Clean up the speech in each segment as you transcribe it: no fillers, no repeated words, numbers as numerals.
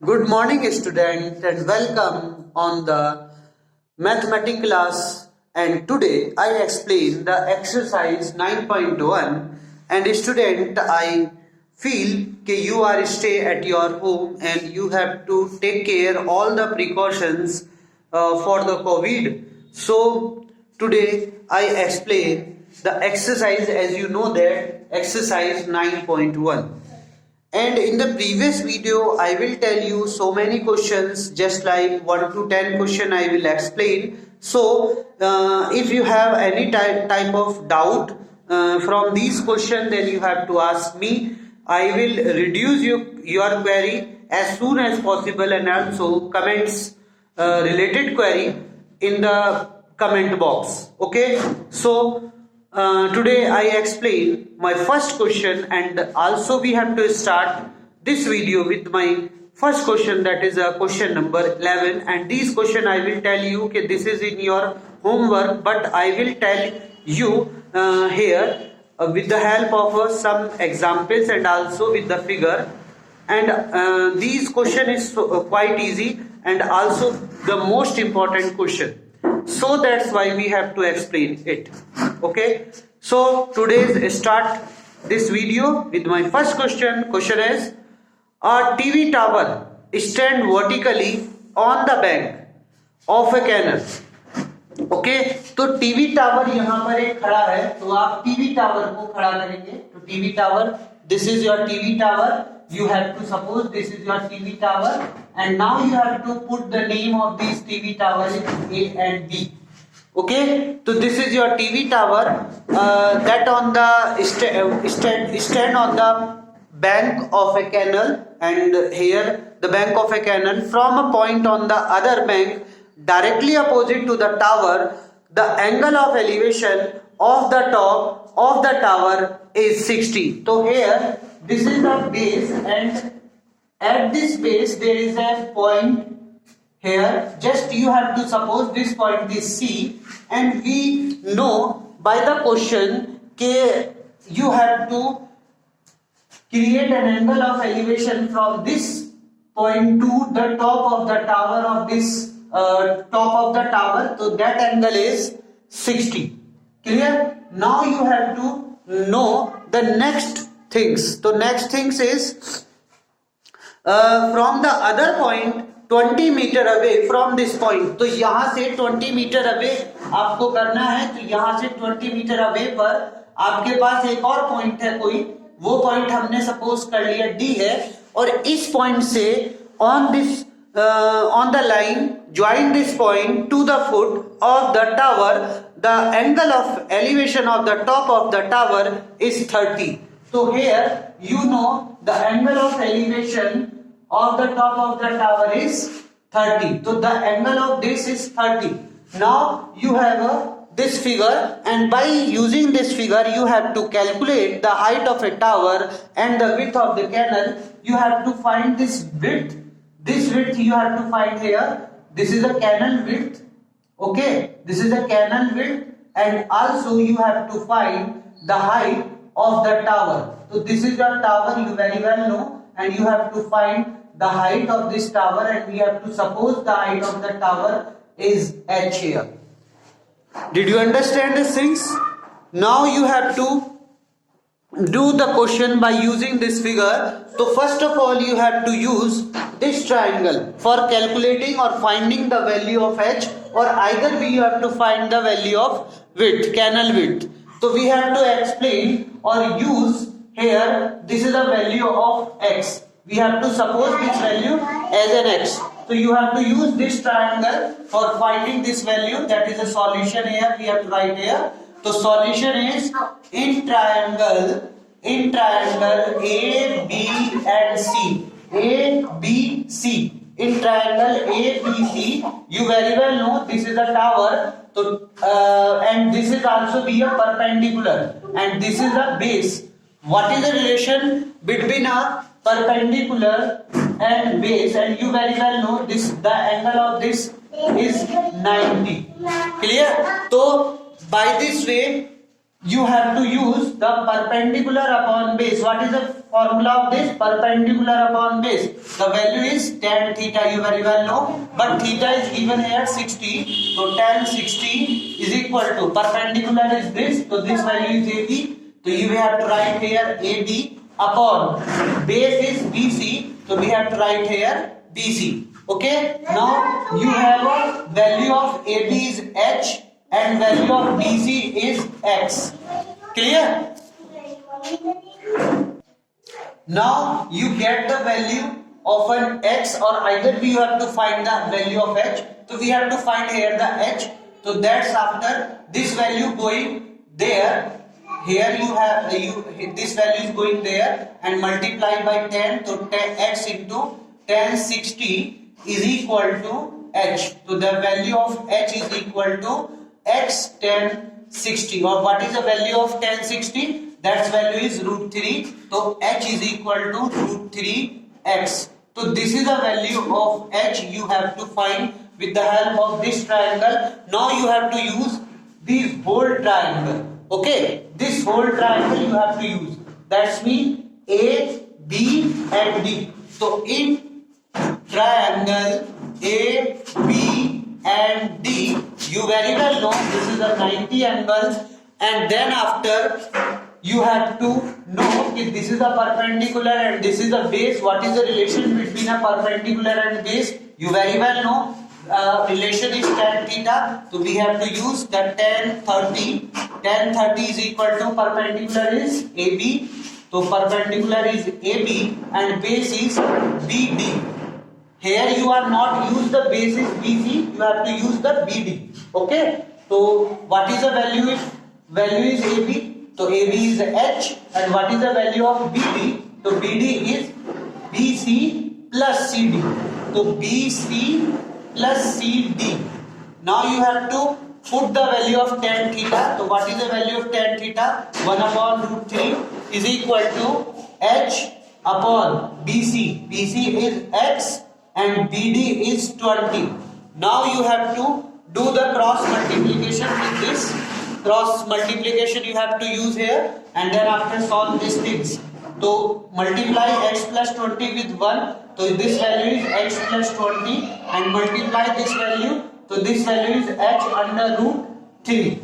Good morning, student, and welcome on the mathematics class. And today I explain the exercise 9.1. And student, I feel that you are stay at your home and you have to take care all the precautions for the COVID. So today I explain the exercise, as you know that exercise 9.1. And in the previous video, I will tell you so many questions, just like 1 to 10 question I will explain. So, if you have any type of doubt from these question, then you have to ask me. I will reduce your query as soon as possible, and also comments related query in the comment box. Okay, so today I explain my first question, and also we have to start this video with my first question, that is question number 11. And this question I will tell you that this is in your homework, but I will tell you here with the help of some examples and also with the figure. And these question is quite easy and also the most important question, so that's why we have to explain it. Okay, so today's start this video with my first question. Question is, a TV tower stand vertically on the bank of a canal. Okay, तो TV tower यहाँ पर एक खड़ा है, तो आप TV tower को खड़ा करेंगे. तो TV tower, this is your TV tower. You have to suppose this is your TV tower, and now you have to put the name of these TV towers A and B. Okay, so this is your TV tower that on the stand on the bank of a canal, and here the bank of a canal. From a point on the other bank directly opposite to the tower, the angle of elevation of the top of the tower is 60. So here this is the base, and at this base there is a point here. Just you have to suppose this point is C, and we know by the question that you have to create an angle of elevation from this point to the top of the tower of this top of the tower. So that angle is 60. Clear? Now you have to know the next things. So next things is from the other point 20 meter away from this point. तो यहाँ से 20 metre away आपको करना है. तो यहाँ से 20 metre away पर आपके पास एक और पॉइंट है कोई, वो पॉइंट हमने सपोज कर लिया D है, और इस पॉइंट से on this on the line join this point to the foot of the tower, the angle of elevation of the top of the tower is 30. So here you know the angle of elevation of the top of the tower is 30. So the angle of this is 30. Now you have this figure, and by using this figure you have to calculate the height of a tower and the width of the canal. You have to find this width. This width you have to find here. This is a canal width. Okay, this is a canal width, and also you have to find the height of the tower. So this is your tower, you very well know, and you have to find the height of this tower, and we have to suppose the height of the tower is h here. Did you understand these things? Now you have to do the question by using this figure. So first of all you have to use this triangle for calculating or finding the value of h, or either we have to find the value of width, canal width. So we have to explain or use here, this is the value of x. We have to suppose this value as an x. So you have to use this triangle for finding this value. That is a solution here. We have to write here. So solution is in triangle A, B and C. A, B, C. In triangle A, B, C, you very well know this is a tower. So and this is also be a perpendicular, and this is a base. What is the relation between a perpendicular and base? And you very well know this, the angle of this is 90. Clear? So by this way you have to use the perpendicular upon base. What is the formula of this? Perpendicular upon base. The value is tan theta, you very well know, but theta is given here 60, so tan 60 is equal to, perpendicular is this, so this value is AB, so you have to write here AB upon base is BC, so we have to write here BC. Okay, now you have a value of AB is H and value of BC is X. Clear? Now you get the value of an X, or either we have to find the value of H. So we have to find here the H. So that's after this value going there. Here you have this value is going there and multiply by 10. So 10 X into tan 60 is equal to H. So the value of H is equal to X tan 60. Or what is the value of tan 60? That value is root 3. So H is equal to root 3x. So this is the value of H you have to find with the help of this triangle. Now you have to use this whole triangle. Okay, this whole triangle you have to use. That's mean A, B and D. So in triangle A, B and D, you very well know this is a 90 angle, and then after you have to know if this is a perpendicular and this is a base. What is the relation between a perpendicular and base? You very well know relation is tan theta. So we have to use the tan 30. Tan 30 is equal to perpendicular is AB. So perpendicular is AB and base is BD. Here you are not use the base is BC. You have to use the BD. Okay. So what is the value? Value is AB. So AB is H, and what is the value of BD? So BD is BC plus CD. So BC plus CD. Now you have to put the value of tan theta. So what is the value of tan theta? 1 upon root 3 is equal to H upon BC. BC is X and BD is 20. Now you have to do the cross multiplication with this. Cross multiplication you have to use here, and then after solve these things. So multiply x plus 20 with 1. So this value is x plus 20, and multiply this value. So this value is h under root 3.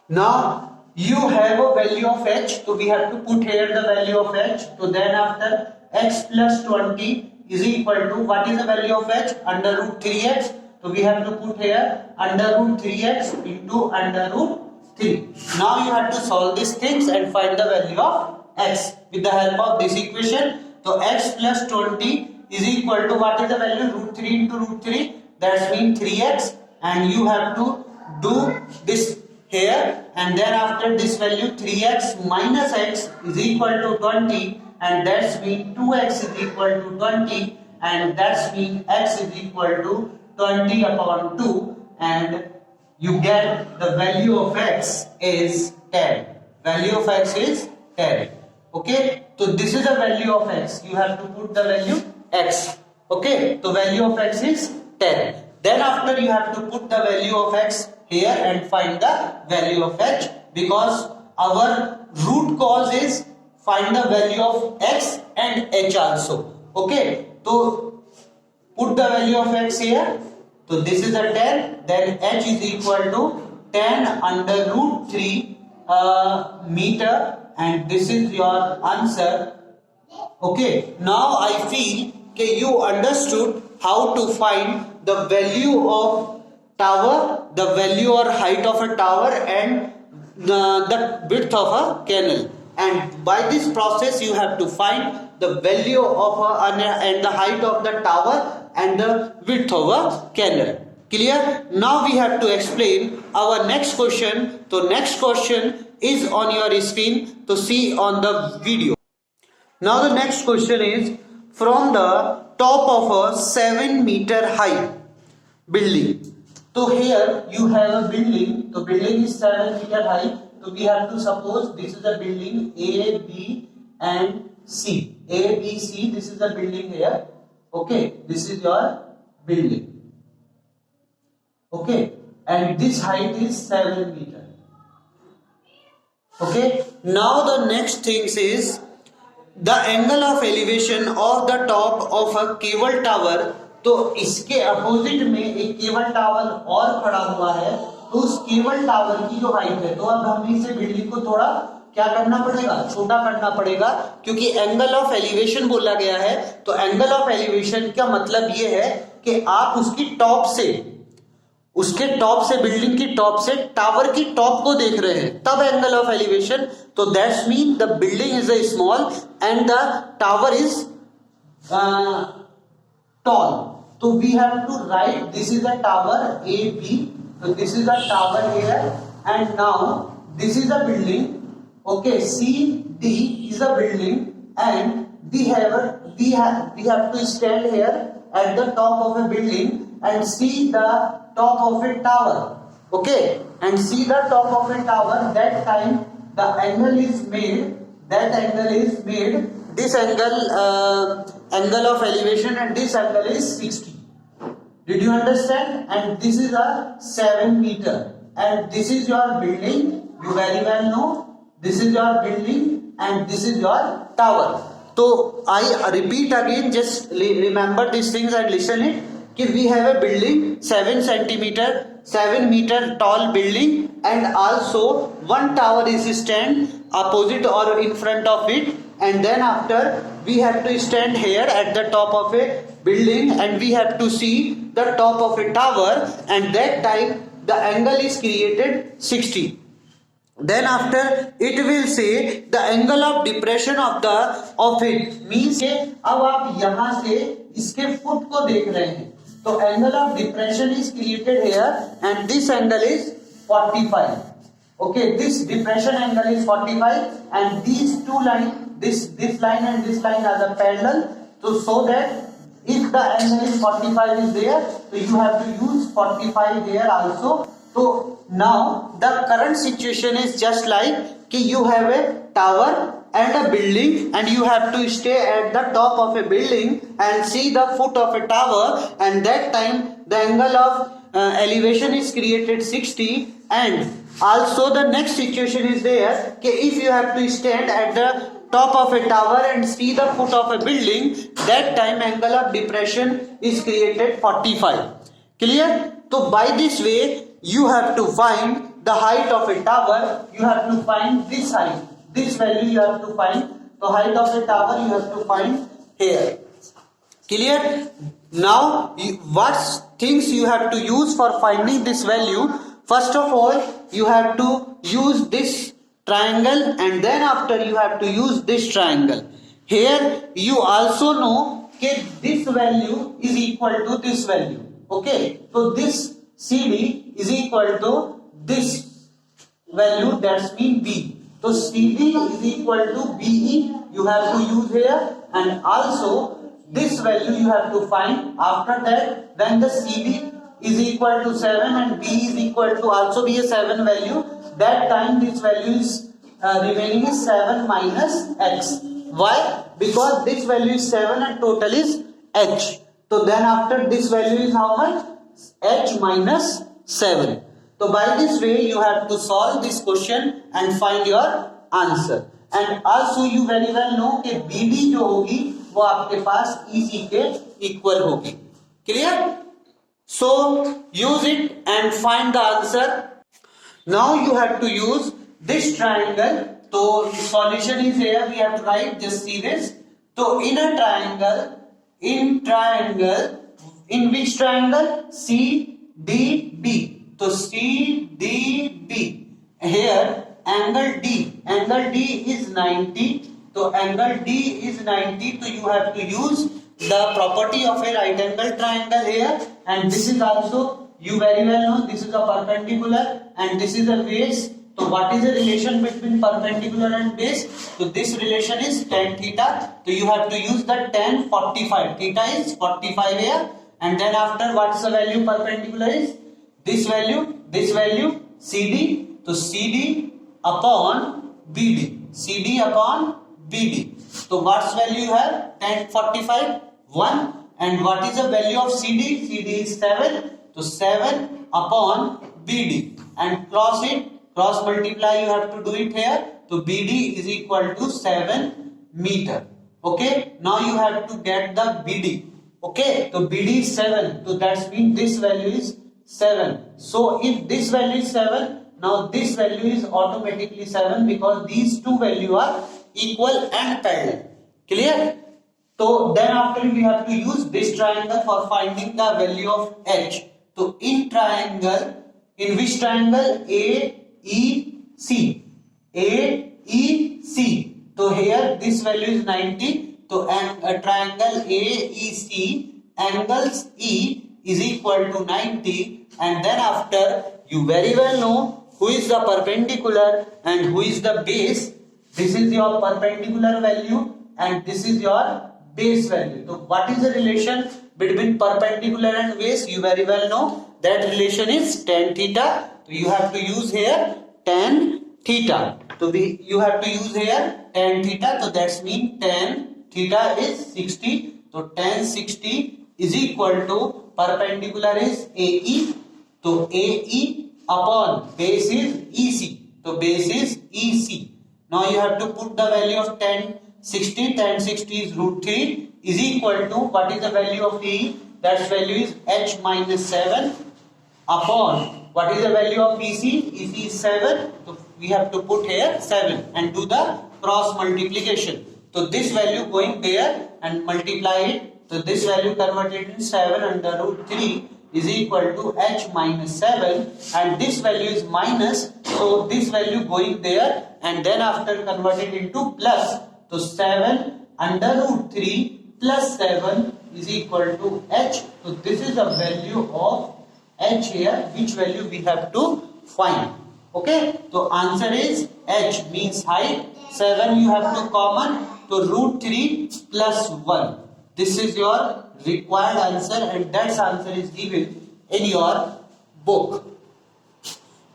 Now you have a value of h. So we have to put here the value of h. So then after x plus 20 is equal to, what is the value of h? Under root 3x. So we have to put here under root 3x into under root 3. Now you have to solve these things and find the value of x with the help of this equation. So x plus 20 is equal to, what is the value? Root 3 into root 3. That means 3x, and you have to do this here, and then after this value 3x minus x is equal to 20, and that means 2x is equal to 20, and that means x is equal to 20 upon 2, and you get the value of x is 10. Value of x is 10. Okay, so this is the value of x. You have to put the value x. Okay, so value of x is 10. Then after you have to put the value of x here and find the value of h, because our root cause is find the value of x and h also. Okay, so put the value of x here. So this is a 10, then h is equal to 10 under root 3 meter, and this is your answer. Okay, now I feel you understood how to find the value of tower, the value or height of a tower, and the width of a canal. And by this process you have to find the value of and the height of the tower and the width of a canal. Clear? Now we have to explain our next question. So next question is on your screen to see on the video. Now the next question is, from the top of a 7-meter high building. So here you have a building. So building is 7 meter high. So we have to suppose this is a building A, B and C. A, B, C. This is the building here. Okay. This is your building. Okay. And this height is 7 meter. Okay, now the next things is the angle of elevation of the top of a cable tower. तो इसके opposite में एक cable tower और खड़ा हुआ है, तो उस केबल टावर की जो हाइट है, तो अब हमें इसे बिल्डिंग को थोड़ा क्या करना पड़ेगा, छोटा करना पड़ेगा, क्योंकि एंगल ऑफ एलिवेशन बोला गया है। तो एंगल ऑफ एलिवेशन का मतलब ये है कि आप उसकी टॉप से, उसके टॉप से, बिल्डिंग की टॉप से टावर की टॉप को देख रहे हैं, तब एंगल ऑफ एलिवेशन। तो that's mean the building is a small and the tower is tall. तो we have to write this is a tower A B, तो this is a tower here and now this is a building. Okay, C D is a building and we have to stand here at the top of a building and see the top of a tower. Okay, and see the top of a tower. That time the angle is made, that angle is made, this angle, angle of elevation, and this angle is 60. Did you understand? And this is a 7 meter and this is your building. You very well know this is your building and this is your tower. तो I repeat again, just remember these things and listen it. कि we have a building 7 meter tall building and also one tower is stand opposite or in front of it, and then after we have to stand here at the top of a building and we have to see the top of a tower, and that time the angle is created 60. Then after it will say the angle of depression of it means के अब आप यहाँ से इसके foot को देख रहे हैं, तो angle of depression is created here and this angle is 45. Okay, this depression angle is 45 and these two lines, this line and this line are the parallel. So that if the angle is 45 is there, so you have to use 45 here also. So now the current situation is just like कि you have a tower and a building and you have to stay at the top of a building and see the foot of a tower, and that time the angle of elevation is created 60. And also the next situation is there कि if you have to stand at the top of a tower and see the foot of a building, that time angle of depression is created 45. Clear? So by this way you have to find the height of a tower. You have to find this height, this value you have to find. The height of a tower you have to find here. Clear? Now what things you have to use for finding this value? First of all you have to use this triangle and then after you have to use this triangle. Here you also know that this value is equal to this value. Okay, so this CD is equal to this value, that's mean B. So CD is equal to BE you have to use here, and also this value you have to find. After that when the CD is equal to 7 and B is equal to also be a 7 value, that time this value is remaining is 7 minus X. Why? Because this value is 7 and total is H. So then after this value is how much? H minus 7. So by this way you have to solve this question and find your answer. And also you very well know कि BD जो होगी वो आपके पास EC के equal होगी. Clear? So use it and find the answer. Now you have to use this triangle. So solution is here. We have to write, just see this. So in a triangle, in which triangle? CDB. So CDB. Here angle D is 90. So angle D is 90. So you have to use the property of a right angle triangle here. And this is also, you very well know, this is a perpendicular and this is a base. So what is the relation between perpendicular and base? So this relation is tan theta. So you have to use the tan 45. Theta is 45 here. And then after, what is the value perpendicular is? This value CD. So CD upon BD. CD upon BD. So what's value you have? Tan 45, 1. And what is the value of CD? CD is 7. So 7 upon BD. And cross it. cross multiply you have to do it here. So BD is equal to 7 meter. Okay, now you have to get the BD. Okay, so BD is 7, so that means this value is 7. So if this value is 7, now this value is automatically 7 because these two values are equal and parallel. Clear? So then after we have to use this triangle for finding the value of H. So in triangle, in which triangle? AEC. AEC. So here this value is 90. So a triangle AEC, angles E is equal to 90, and then after you very well know who is the perpendicular and who is the base. This is your perpendicular value and this is your base value. So what is the relation between perpendicular and base? You very well know that relation is tan theta. So you have to use here tan theta. So you have to use here tan theta. So that's mean tan theta is 60. So tan 60 is equal to perpendicular is AE. So AE upon base is EC. So base is EC. Now you have to put the value of tan 60. Tan 60 is root 3 is equal to what is the value of E? That value is H minus 7 upon what is the value of EC? EC is 7. So we have to put here 7 and do the cross multiplication. So this value going there and multiply it. So this value converted into 7 under root 3 is equal to H minus 7, and this value is minus. So this value going there and then after converted into plus. So 7 under root 3 plus 7 is equal to H. So this is the value of H here, which value we have to find. Okay, so answer is H means height. 7 you have to common. So root 3 plus 1. This is your required answer and that answer is given in your book.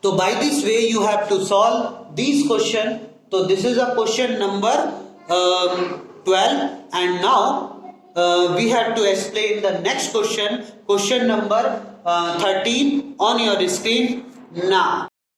So by this way you have to solve these questions. So this is a question number 12, and now we have to explain the next question, question number 13 on your screen now.